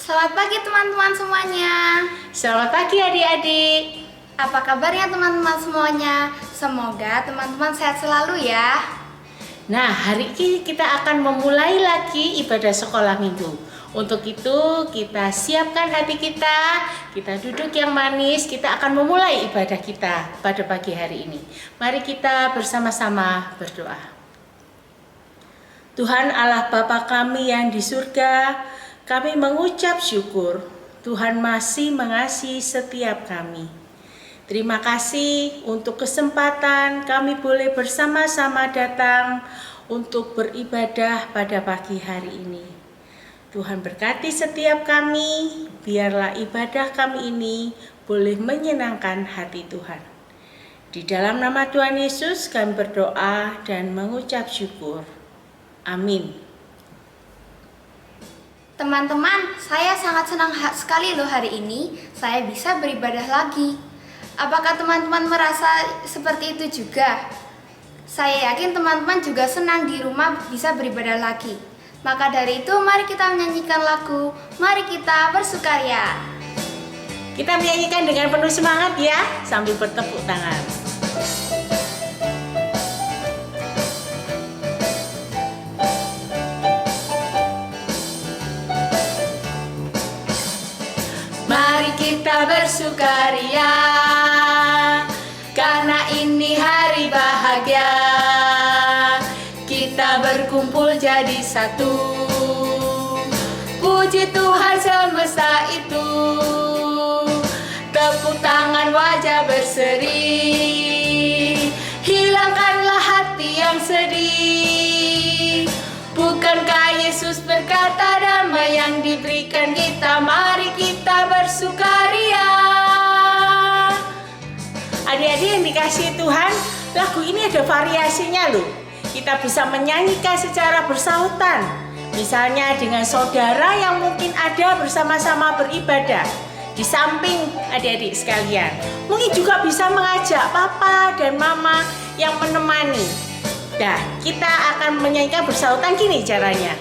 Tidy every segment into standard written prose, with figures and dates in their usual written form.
Selamat pagi teman-teman semuanya. Selamat pagi adik-adik. Apa kabarnya teman-teman semuanya? Semoga teman-teman sehat selalu ya. Nah, hari ini kita akan memulai lagi ibadah sekolah minggu. Untuk itu kita siapkan hati kita duduk yang manis, kita akan memulai ibadah kita pada pagi hari ini. Mari kita bersama-sama berdoa. Tuhan Allah Bapa kami yang di surga, kami mengucap syukur Tuhan masih mengasihi setiap kami. Terima kasih untuk kesempatan kami boleh bersama-sama datang untuk beribadah pada pagi hari ini. Tuhan berkati setiap kami, biarlah ibadah kami ini boleh menyenangkan hati Tuhan. Di dalam nama Tuhan Yesus kami berdoa dan mengucap syukur. Amin. Teman-teman, saya sangat senang sekali loh hari ini saya bisa beribadah lagi. Apakah teman-teman merasa seperti itu juga? Saya yakin teman-teman juga senang di rumah bisa beribadah lagi. Maka dari itu mari kita menyanyikan lagu Mari Kita Bersukaria. Kita menyanyikan dengan penuh semangat ya, sambil bertepuk tangan. Mari kita bersukaria, karena ini hari bahagia. Kita berkumpul jadi satu, puji Tuhan semesta itu. Tepuk tangan wajah berseri, hilangkanlah hati yang sedih. Bukankah Yesus berkata damai yang diberikan kita, mari kita bersukaria. Adik-adik yang dikasihi Tuhan, lagu ini ada variasinya loh. Kita bisa menyanyikan secara bersautan, misalnya dengan saudara yang mungkin ada bersama-sama beribadah di samping adik-adik sekalian. Mungkin juga bisa mengajak papa dan mama yang menemani. Nah, kita akan menyanyikan bersautan gini caranya.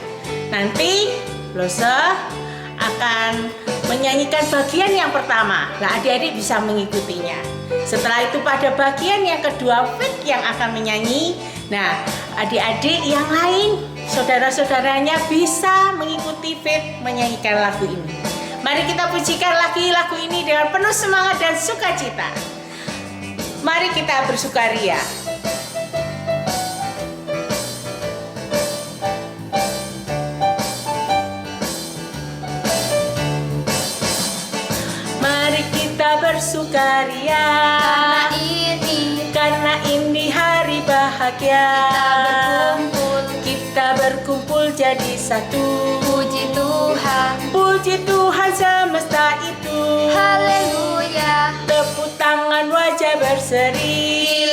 Nanti Lose akan menyanyikan bagian yang pertama. Nah, adik-adik bisa mengikutinya. Setelah itu pada bagian yang kedua, Fit yang akan menyanyi. Nah, adik-adik yang lain, saudara-saudaranya bisa mengikuti Fit menyanyikan lagu ini. Mari kita pujikan lagi lagu ini dengan penuh semangat dan sukacita. Mari kita bersukaria. Mari kita bersukaria, karena ini hari bahagia. Kita berkumpul jadi satu, puji Tuhan semesta itu. Haleluya. Tepuk tangan wajah berseri,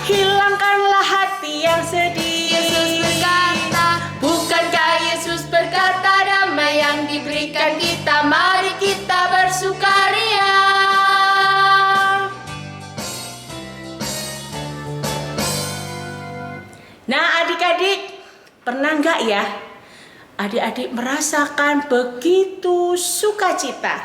hilangkanlah hati yang sedih. Yesus berkata, bukankah Yesus berkata damai yang diberikan kita, mari kita bersukaria. Nah adik-adik, pernah nggak ya adik-adik merasakan begitu sukacita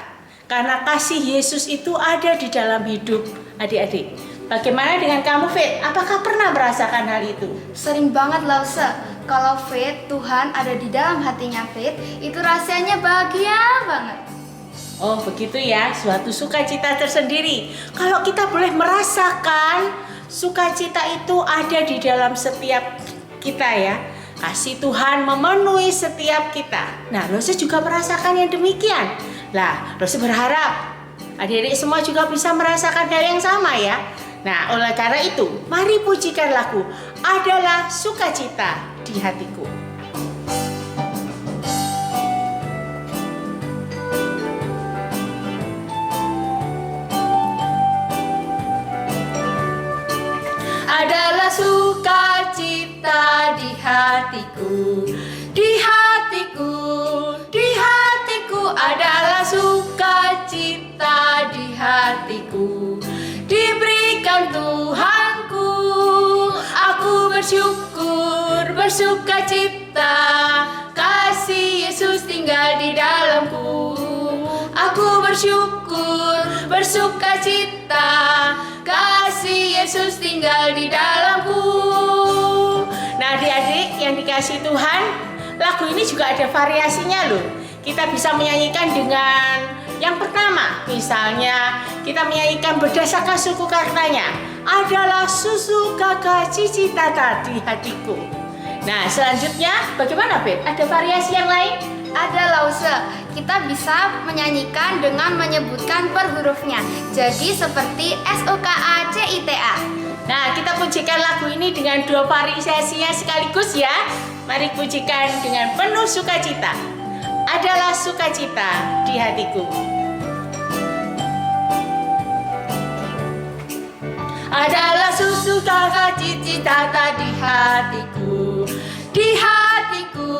karena kasih Yesus itu ada di dalam hidup adik-adik? Bagaimana dengan kamu, Fit? Apakah pernah merasakan hal itu? sering banget Lause. Kalau Fit, Tuhan ada di dalam hatinya Fit, itu rasanya bahagia banget. Oh begitu ya, suatu sukacita tersendiri. Kalau kita boleh merasakan sukacita itu ada di dalam setiap kita ya. Kasih Tuhan memenuhi setiap kita. Nah, Lose juga merasakan yang demikian. Lah, Lose berharap adik-adik semua juga bisa merasakan hal yang sama ya. Nah, oleh karena itu, mari pujikan lagu Adalah Sukacita di Hatiku. Adalah sukacita di hatiku, di hatiku, di hatiku. Adalah sukacita di hatiku, diberikan Tuhanku. Aku bersyukur, bersukacita, kasih Yesus tinggal di dalamku. Aku bersyukur, bersuka cita, kasih Yesus tinggal di dalamku. Nah adik-adik yang dikasih Tuhan, lagu ini juga ada variasinya loh. Kita bisa menyanyikan dengan yang pertama, misalnya kita menyanyikan berdasarkan suku katanya. Adalah susu kakak cici tata di hatiku. Nah selanjutnya bagaimana Bet? Ada variasi yang lain? Ada lause. Kita bisa menyanyikan dengan menyebutkan per hurufnya. Jadi seperti SUKACITA. Nah kita pujikan lagu ini dengan dua variasinya sekaligus ya. Mari pujikan dengan penuh sukacita. Adalah sukacita di hatiku. Adalah susu kakak cici tata di hatiku. Di hatiku,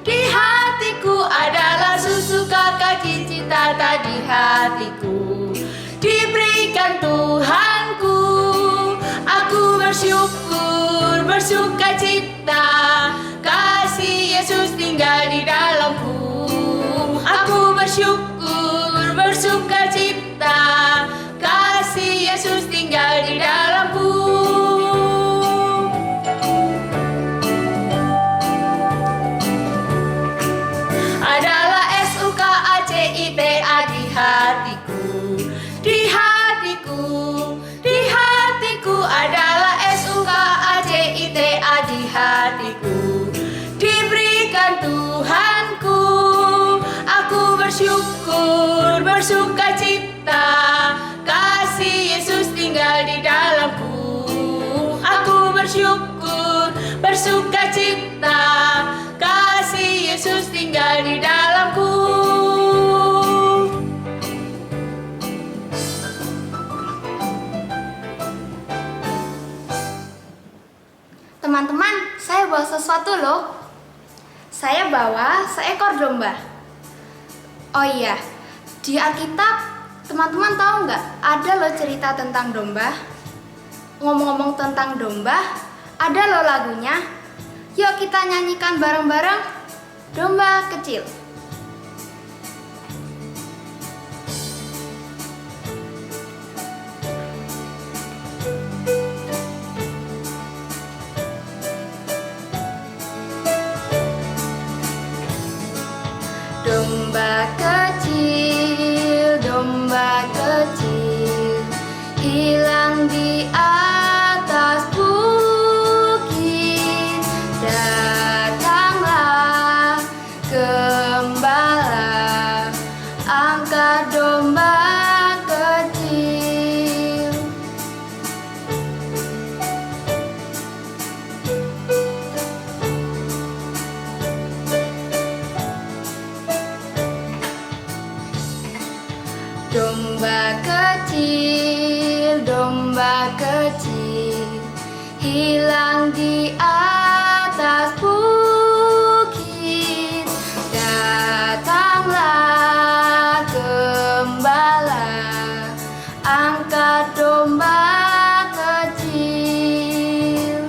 di hatiku. Adalah susu kakak cici tata di hatiku. Diberikan Tuhanku. Aku bersyukur, bersuka cita, kasih Yesus tinggal di dalamku. Aku bersyukur, bersuka cita, kasih Yesus tinggal di dalamku. Adalah SUKACITA di hatiku. Di hatiku, di hatiku. Adalah SUKACITA di hatiku. Diberikan Tuhanku. Aku bersyukur, bersuka cita, kasih Yesus tinggal di dalamku. Aku bersyukur, bersuka cita, kasih Yesus tinggal di dalamku. Teman-teman, saya bawa sesuatu loh. Saya bawa seekor domba. Oh iya, di Alkitab teman-teman tahu nggak? Ada loh cerita tentang domba. Ngomong-ngomong tentang domba, ada loh lagunya. Yuk kita nyanyikan bareng-bareng. Domba kecil. Domba kecil, hilang di atas bukit. Datanglah gembala, angkat domba kecil. Domba kecil, hilang di atas bukit. Datanglah gembala, angkat domba kecil.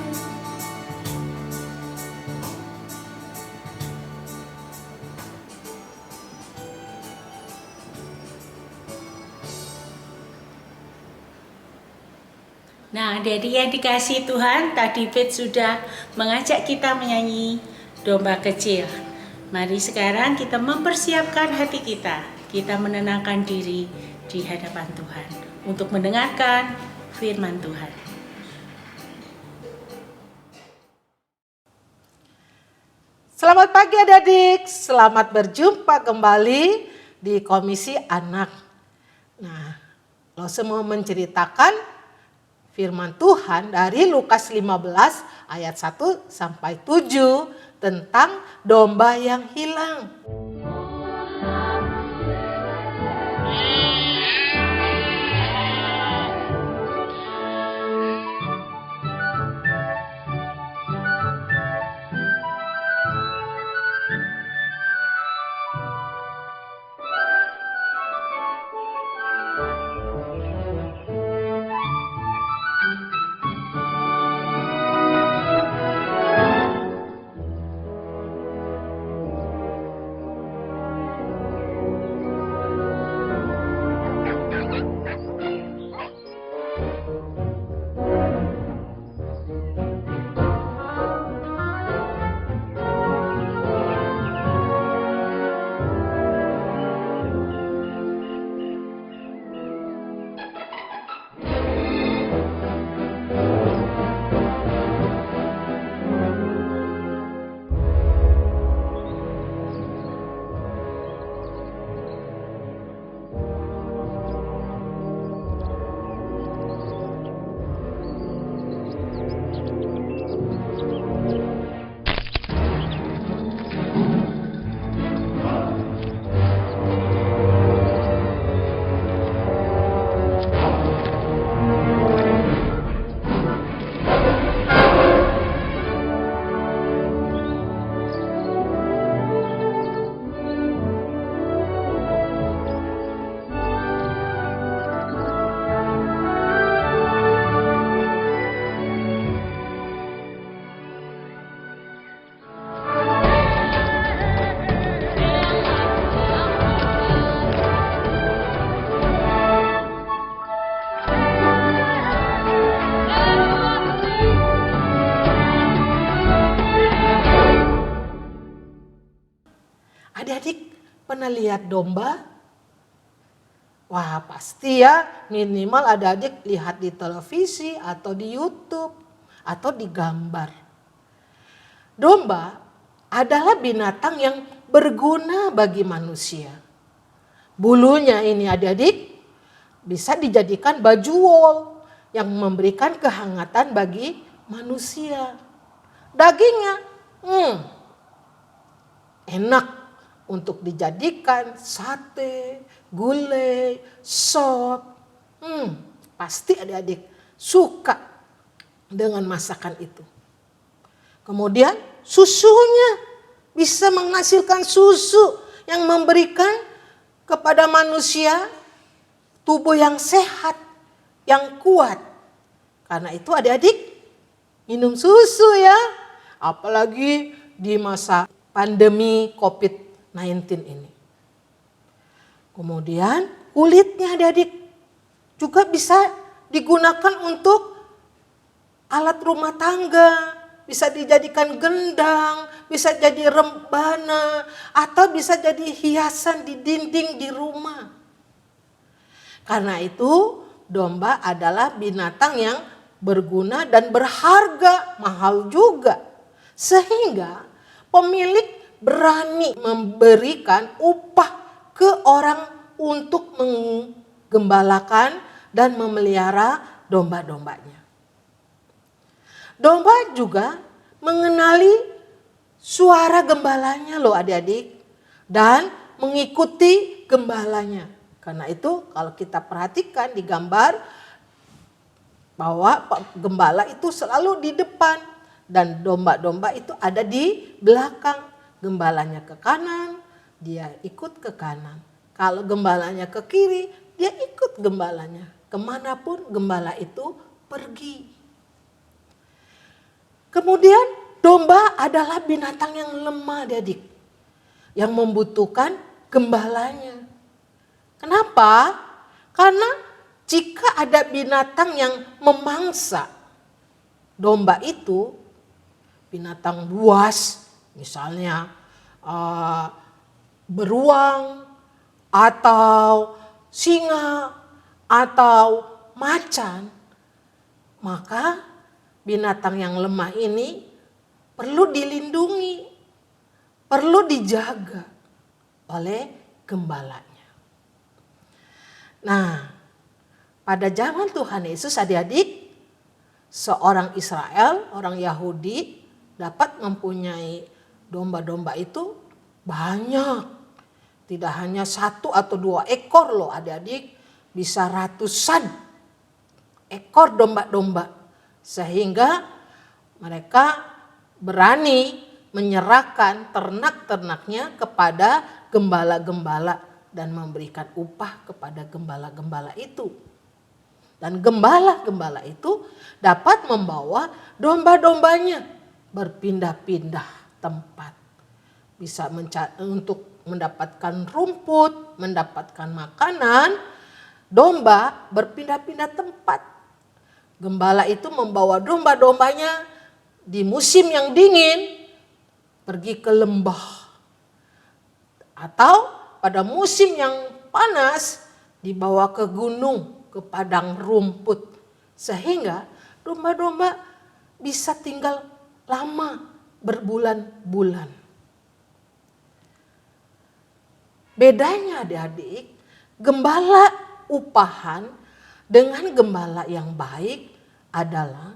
Nah, dari yang dikasih Tuhan, tadi Bet sudah mengajak kita menyanyi domba kecil. Mari sekarang kita mempersiapkan hati kita. Kita menenangkan diri di hadapan Tuhan untuk mendengarkan firman Tuhan. Selamat pagi adik-adik, selamat berjumpa kembali di Komisi Anak. Nah, lo semua menceritakan firman Tuhan dari Lukas 15 ayat 1 sampai 7 tentang domba yang hilang. pernah lihat domba? Wah pasti ya, minimal adik-adik lihat di televisi atau di YouTube atau di gambar. Domba adalah binatang yang berguna bagi manusia. Bulunya ini adik-adik bisa dijadikan baju wol yang memberikan kehangatan bagi manusia. Dagingnya enak untuk dijadikan sate, gulai, sop. Pasti adik-adik suka dengan masakan itu. Kemudian susunya bisa menghasilkan susu yang memberikan kepada manusia tubuh yang sehat, yang kuat. Karena itu adik-adik minum susu ya. Apalagi di masa pandemi COVID-19 ini. Kemudian kulitnya adik-adik juga bisa digunakan untuk alat rumah tangga. Bisa dijadikan gendang, bisa jadi rebana, atau bisa jadi hiasan di dinding di rumah. Karena itu domba adalah binatang yang berguna dan berharga, mahal juga. Sehingga pemilik berani memberikan upah ke orang untuk menggembalakan dan memelihara domba-dombanya. Domba juga mengenali suara gembalanya loh adik-adik. Dan mengikuti gembalanya. Karena itu kalau kita perhatikan di gambar bahwa gembala itu selalu di depan. Dan domba-domba itu ada di belakang. Gembalanya ke kanan, dia ikut ke kanan. Kalau gembalanya ke kiri, dia ikut gembalanya. Kemanapun gembala itu pergi. Kemudian domba adalah binatang yang lemah adik, yang membutuhkan gembalanya. Kenapa? Karena jika ada binatang yang memangsa domba itu, binatang buas misalnya beruang atau singa atau macan, maka binatang yang lemah ini perlu dilindungi, perlu dijaga oleh gembalanya. Nah, pada zaman Tuhan Yesus adik-adik, seorang Israel, orang Yahudi dapat mempunyai domba-domba itu banyak. Tidak hanya 1 atau 2 ekor loh adik-adik, bisa ratusan ekor domba-domba. Sehingga mereka berani menyerahkan ternak-ternaknya kepada gembala-gembala dan memberikan upah kepada gembala-gembala itu. Dan gembala-gembala itu dapat membawa domba-dombanya berpindah-pindah tempat. Bisa untuk mendapatkan rumput, mendapatkan makanan, domba berpindah-pindah tempat. Gembala itu membawa domba-dombanya di musim yang dingin pergi ke lembah. Atau pada musim yang panas dibawa ke gunung, ke padang rumput. Sehingga domba-domba bisa tinggal lama, berbulan-bulan. Bedanya adik-adik, gembala upahan dengan gembala yang baik adalah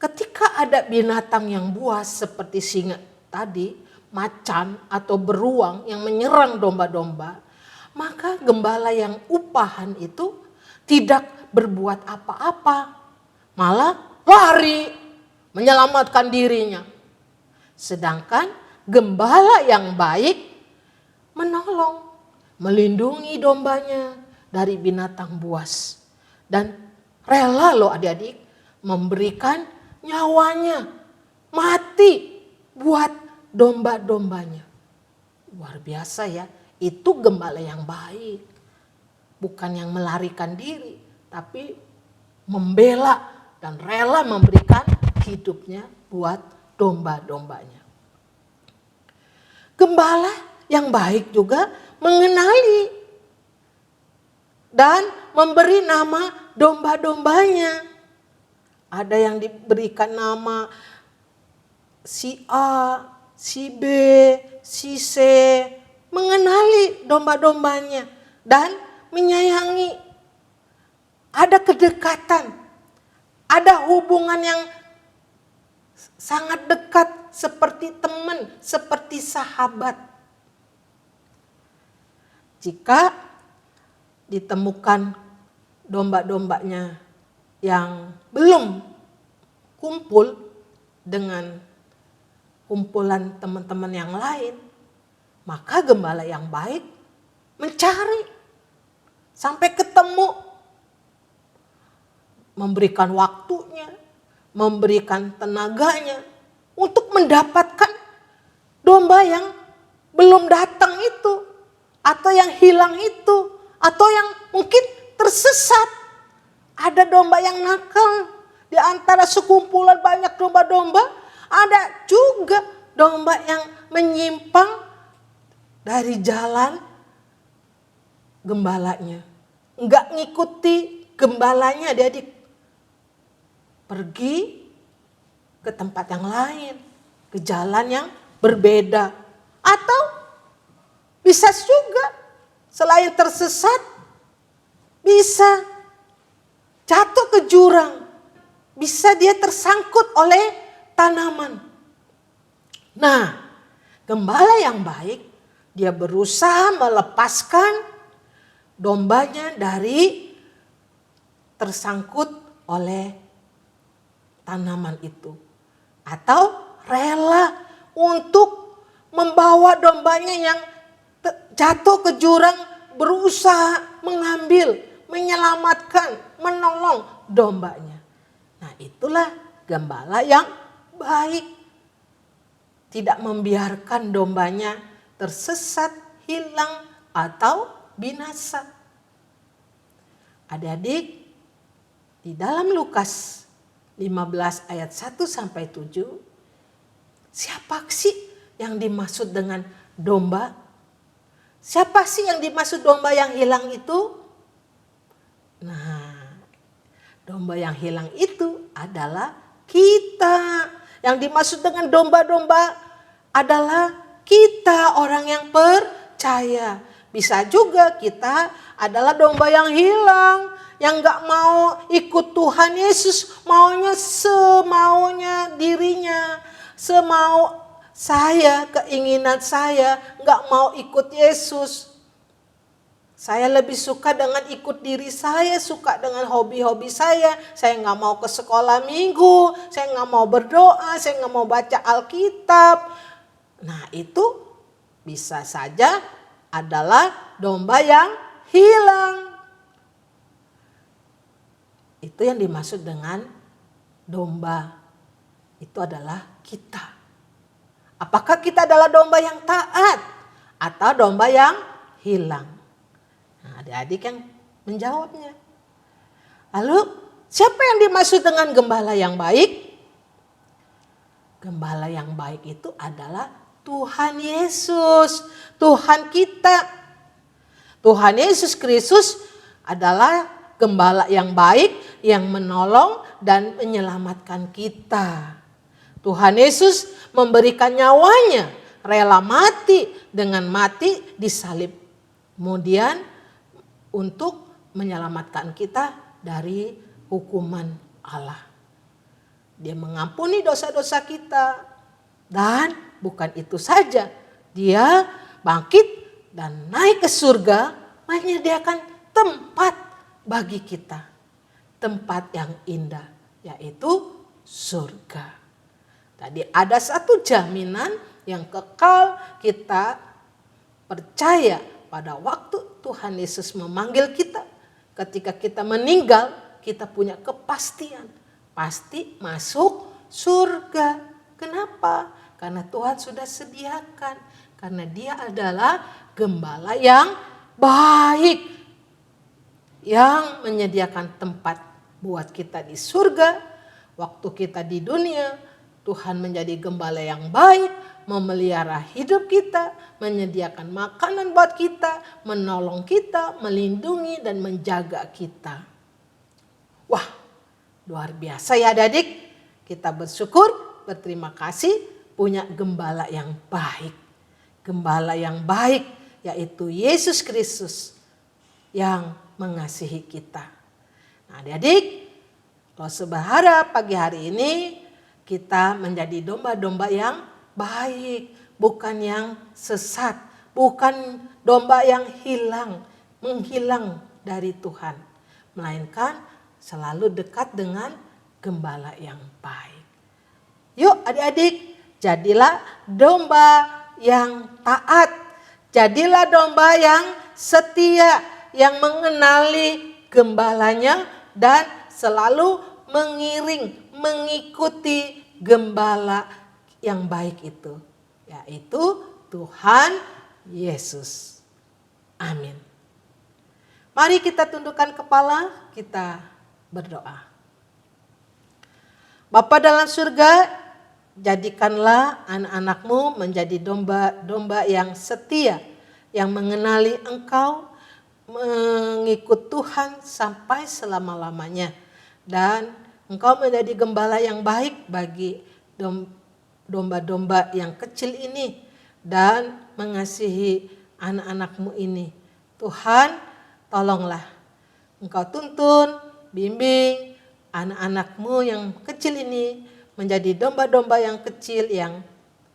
ketika ada binatang yang buas seperti singa tadi, macan atau beruang yang menyerang domba-domba, maka gembala yang upahan itu tidak berbuat apa-apa, malah lari menyelamatkan dirinya. Sedangkan gembala yang baik menolong, melindungi dombanya dari binatang buas. Dan rela loh adik-adik memberikan nyawanya mati buat domba-dombanya. Luar biasa ya, itu gembala yang baik. Bukan yang melarikan diri, tapi membela dan rela memberikan hidupnya buat domba-dombanya. Gembala yang baik juga mengenali dan memberi nama domba-dombanya. Ada yang diberikan nama si A, si B, si C, mengenali domba-dombanya dan menyayangi. Ada kedekatan, ada hubungan yang sangat dekat seperti teman, seperti sahabat. Jika ditemukan domba-dombanya yang belum kumpul dengan kumpulan teman-teman yang lain, maka gembala yang baik mencari sampai ketemu, memberikan waktunya, memberikan tenaganya untuk mendapatkan domba yang belum datang itu, atau yang hilang itu, atau yang mungkin tersesat. Ada domba yang nakal di antara sekumpulan banyak domba-domba, ada juga domba yang menyimpang dari jalan gembalanya. Enggak ngikuti gembalanya, dia pergi ke tempat yang lain, ke jalan yang berbeda. Atau bisa juga selain tersesat, bisa jatuh ke jurang, bisa dia tersangkut oleh tanaman. Nah, gembala yang baik, dia berusaha melepaskan dombanya dari tersangkut oleh tanaman itu. Atau rela untuk membawa dombanya yang jatuh ke jurang, berusaha mengambil, menyelamatkan, menolong dombanya. Nah, itulah gembala yang baik. Tidak membiarkan dombanya tersesat, hilang, atau binasa. Adik-adik, di dalam Lukas 15 ayat 1 sampai 7, siapa sih yang dimaksud dengan domba? Siapa sih yang dimaksud domba yang hilang itu? Nah, domba yang hilang itu adalah kita. Yang dimaksud dengan domba-domba adalah kita, orang yang percaya. Bisa juga kita adalah domba yang hilang, yang gak mau ikut Tuhan Yesus, maunya semaunya dirinya, semau saya, keinginan saya, gak mau ikut Yesus. Saya lebih suka dengan ikut diri saya, suka dengan hobi-hobi saya gak mau ke sekolah minggu, saya gak mau berdoa, saya gak mau baca Alkitab. Nah, itu bisa saja adalah domba yang hilang. Itu yang dimaksud dengan domba. Itu adalah kita. Apakah kita adalah domba yang taat atau domba yang hilang? Nah, adik-adik yang menjawabnya. Lalu, siapa yang dimaksud dengan gembala yang baik? Gembala yang baik itu adalah Tuhan Yesus, Tuhan kita. Tuhan Yesus Kristus adalah gembala yang baik yang menolong dan menyelamatkan kita. Tuhan Yesus memberikan nyawanya, rela mati dengan mati di salib. Kemudian untuk menyelamatkan kita dari hukuman Allah. Dia mengampuni dosa-dosa kita. Dan bukan itu saja, dia bangkit dan naik ke surga, menyediakan tempat bagi kita. Tempat yang indah, yaitu surga. Tadi ada satu jaminan yang kekal, kita percaya pada waktu Tuhan Yesus memanggil kita. Ketika kita meninggal, kita punya kepastian. Pasti masuk surga. Kenapa? Karena Tuhan sudah sediakan. Karena dia adalah gembala yang baik. Yang menyediakan tempat buat kita di surga. Waktu kita di dunia, Tuhan menjadi gembala yang baik, memelihara hidup kita, menyediakan makanan buat kita, menolong kita, melindungi dan menjaga kita. Wah, luar biasa ya adik-adik. Kita bersyukur, berterima kasih punya gembala yang baik. Gembala yang baik yaitu Yesus Kristus yang mengasihi kita. Nah adik-adik, Lose berharap pagi hari ini kita menjadi domba-domba yang baik, bukan yang sesat, bukan domba yang menghilang dari Tuhan, melainkan selalu dekat dengan gembala yang baik. Yuk adik-adik, jadilah domba yang taat, jadilah domba yang setia, yang mengenali gembalanya dan selalu mengikuti gembala yang baik itu, yaitu Tuhan Yesus. Amin. Mari kita tundukkan kepala, kita berdoa. Bapa dalam surga, jadikanlah anak-anakmu menjadi domba-domba yang setia, yang mengenali Engkau, mengikut Tuhan sampai selama-lamanya. Dan Engkau menjadi gembala yang baik bagi domba-domba yang kecil ini dan mengasihi anak-anakmu ini. Tuhan, tolonglah Engkau tuntun, bimbing anak-anakmu yang kecil ini menjadi domba-domba yang kecil yang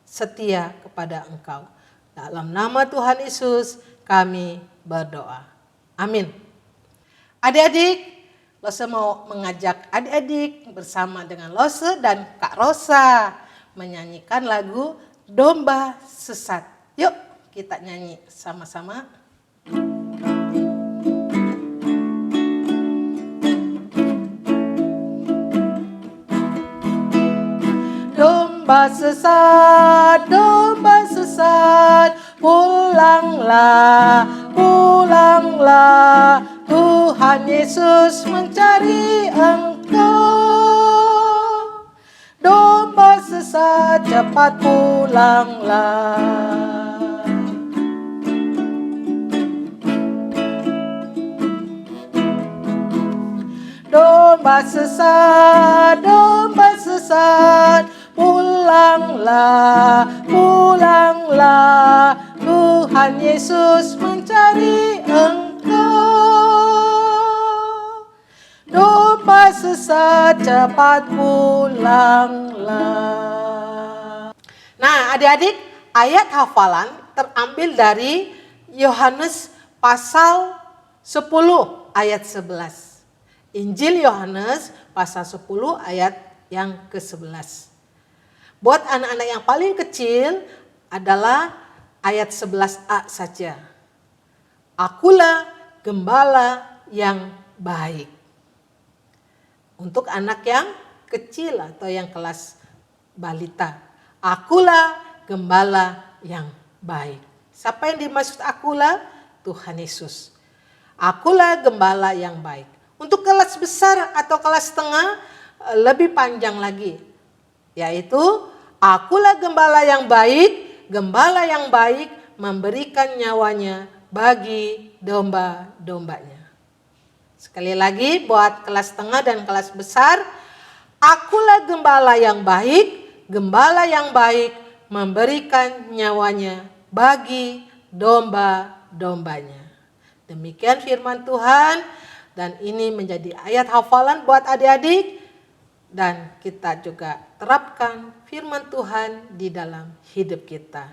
setia kepada Engkau. Dalam nama Tuhan Yesus kami berdoa. Amin. Adik-adik, Lose mau mengajak adik-adik bersama dengan Lose dan Kak Rosa menyanyikan lagu Domba Sesat. Yuk kita nyanyi sama-sama. Domba sesat, pulanglah, pulanglah, Tuhan Yesus mencari engkau. Domba sesat, cepat pulanglah. Domba sesat, pulanglah, pulanglah, Tuhan Yesus mencari engkau. Domba sesat, cepat pulanglah. Nah adik-adik, ayat hafalan terambil dari Yohanes pasal 10 ayat 11. Injil Yohanes pasal 10 ayat yang ke-11. Buat anak-anak yang paling kecil adalah ayat 11a saja. Akulah gembala yang baik. Untuk anak yang kecil atau yang kelas balita. Akulah gembala yang baik. Siapa yang dimaksud akulah? Tuhan Yesus. Akulah gembala yang baik. Untuk kelas besar atau kelas tengah lebih panjang lagi. Yaitu akulah gembala yang baik memberikan nyawanya bagi domba-dombanya. Sekali lagi buat kelas tengah dan kelas besar, akulah gembala yang baik memberikan nyawanya bagi domba-dombanya. Demikian firman Tuhan dan ini menjadi ayat hafalan buat adik-adik. Dan kita juga terapkan firman Tuhan di dalam hidup kita.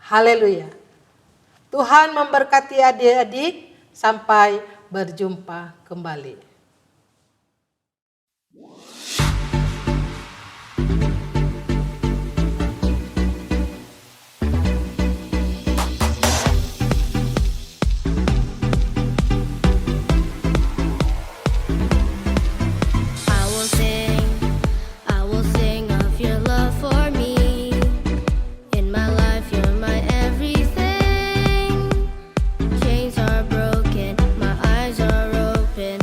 Haleluya. Tuhan memberkati adik-adik sampai berjumpa kembali. Chains are broken, my eyes are open.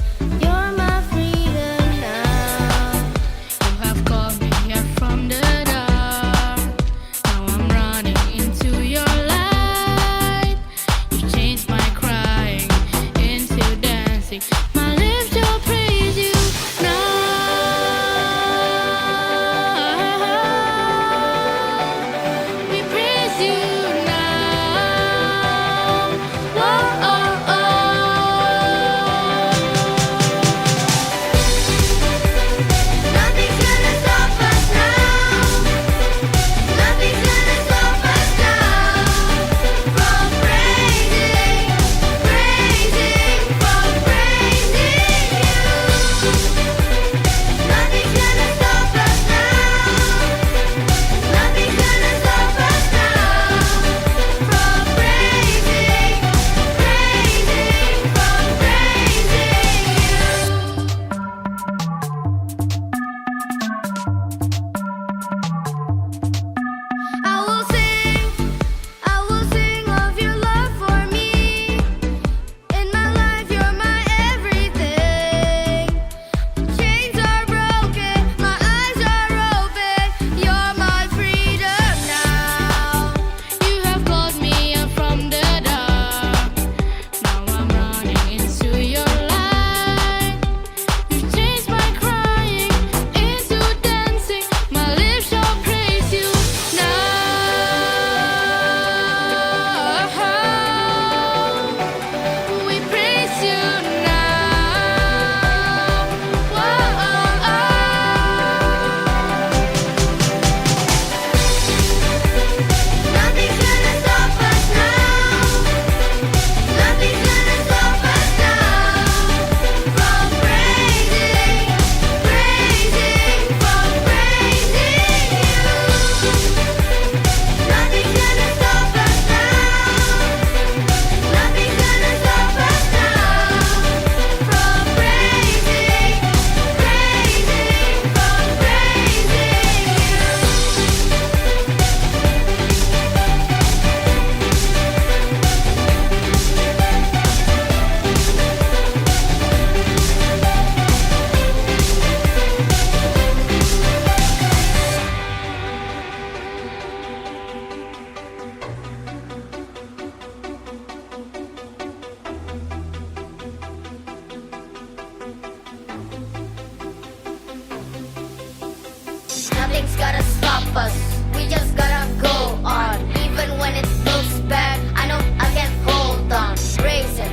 Nothing's gotta stop us. We just gotta go on. Even when it looks bad, I know I can hold on. Praise him,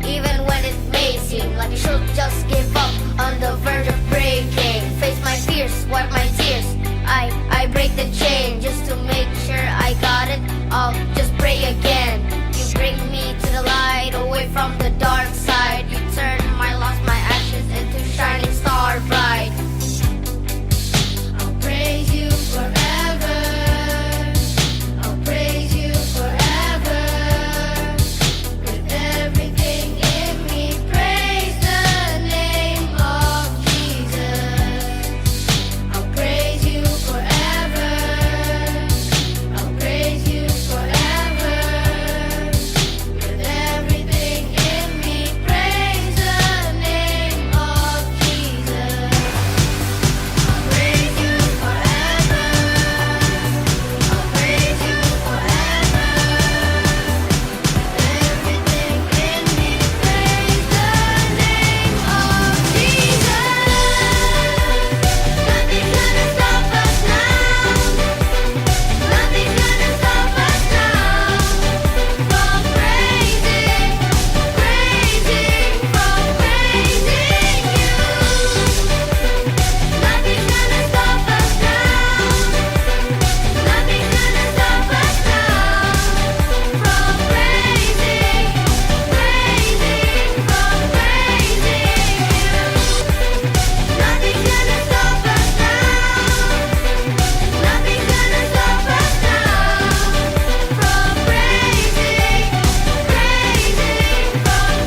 even when it may seem like you should just give up on the verge of breaking. Face my fears, wipe my tears. I break the chain just to make sure I got it. I'll just pray again. You bring me to the light, away from the dark side. You turn my loss, my ashes into shining star bright. I'll praise you forever. I'll praise you forever. With everything in me, praise the name of Jesus. I'll praise you forever. I'll praise you forever. With everything in me, praise the name of Jesus. I'll praise you forever. I'll praise you forever. With everything in me, praise the name of Jesus. Nothing's gonna stop us now. Nothing's gonna stop us now from praising, from praising you. Nothing's gonna stop us now. Nothing's gonna stop us now from praising, from praising you. Nothing's gonna stop us now. Nothing's gonna stop us now from praising, from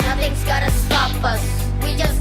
Nothing's gotta stop us. We just